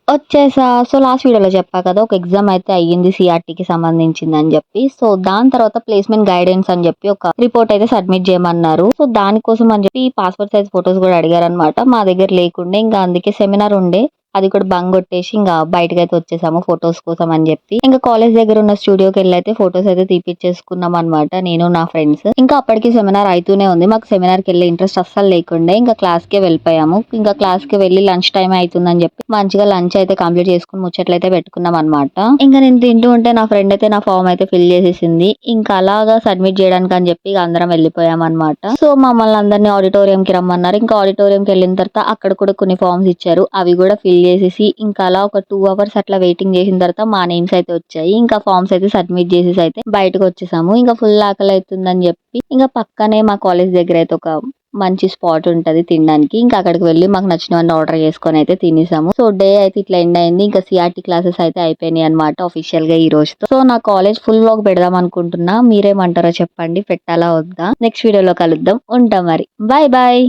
వచ్చేసా. So, last వీడియోలో చెప్పా కదా! ఒక ఎగ్జామ్ అయితే అయ్యింది సీఆర్‌టీకి సంబంధించిందని జెప్పి. సో, దాని తర్వాత ప్లేస్‌మెంట్ గైడెన్స్ అని జెప్పి ఒక రిపోర్ట్ అయితే సబ్మిట్ జేయమన్నారు. సో, దానికోసం అని జెప్పి పాస్‌పోర్ట్ సైజ్ ఫోటోస్ గూడా అడిగారనమాట. మా దగ్గర లేకుండే ఇంకా అందుకే సెమినార్ ఉండే. అది కూడా బంక్ గొట్టేసి ఇంగ బయటకైతే వచ్చేసాము ఫోటోస్ కోసం అని జెప్పి. ఇంకా కాలేజ్ దగ్గర ఉన్న స్టూడియోకెళ్ళైతే ఫోటోస్ అయితే తీపిచ్చేసుకున్నామనమాట నేను, నా ఫ్రెండ్స్. ఇంకా అప్పటికి సెమినార్ అయితూనే ఉంది. మాకు సెమినార్‌కెళ్ళే ఇంట్రెస్ట్ అస్సలు లేకుండే. ఇంకా క్లాస్‌కే వెళ్ళిపోయాము. ఇంకా క్లాస్‌కి వెళ్ళి లంచ్ టైమ్ అయితుందని జెప్పి మంచిగా లంచ్ అయితే కంప్లీట్ చేసుకొని ముచ్చట్లయితే పెట్టుకున్నామనమాట. ఇంకా నేను తింటూ ఉంటే నా ఫ్రెండ్ అయితే నా ఫార్మ్ అయితే ఫిల్ చేసేసింది. ఇంకా అలాగా సబ్మిట్ చేయడానికి అని చెప్పి ఇక అందరం వెళ్ళిపోయామనమాట. సో, మమ్మల్ని అందరిని ఆడిటోరియంకి రమ్మన్నారు. ఇంకా ఆడిటోరియంకి వెళ్ళిన తర్వాత అక్కడ కూడా కొన్ని ఫార్మ్స్ ఇచ్చారు. అవి కూడా ఫిల్ చేసేసి ఇంకా అలా ఒక 2 అవర్స్ అట్లా వెయిటింగ్ చేసిన తర్వాత మా నేమ్స్ అయితే వచ్చాయి. ఇంకా ఫార్మ్స్ అయితే సబ్మిట్ చేసేసి అయితే బయటకు వచ్చేసాము. ఇంకా ఫుల్ ఆకలి అవుతుందని చెప్పి ఇంకా పక్కనే మా కాలేజ్ దగ్గర అయితే ఒక మంచి స్పాట్ ఉంటది తినడానికి. ఇంకా అక్కడికి వెళ్లి మాకు నచ్చినవన్నీ ఆర్డర్ చేసుకొని అయితే తినేసాము. సో, డే అయితే ఇట్లా ఎండ్ అయింది. ఇంకా సీఆర్‌టీ క్లాసెస్ అయితే అయిపోయినాయి అన్నమాట ఆఫీషియల్‌గా ఈ రోజుతో. సో, నా కాలేజ్ ఫుల్ వ్లాగ్ పెడదాం అనుకుంటున్నా. మీరేమంటారో చెప్పండి. పెట్టాలా వద్దా? నెక్స్ట్ వీడియోలో కలుద్దాం. ఉంటా మరి. Bye bye.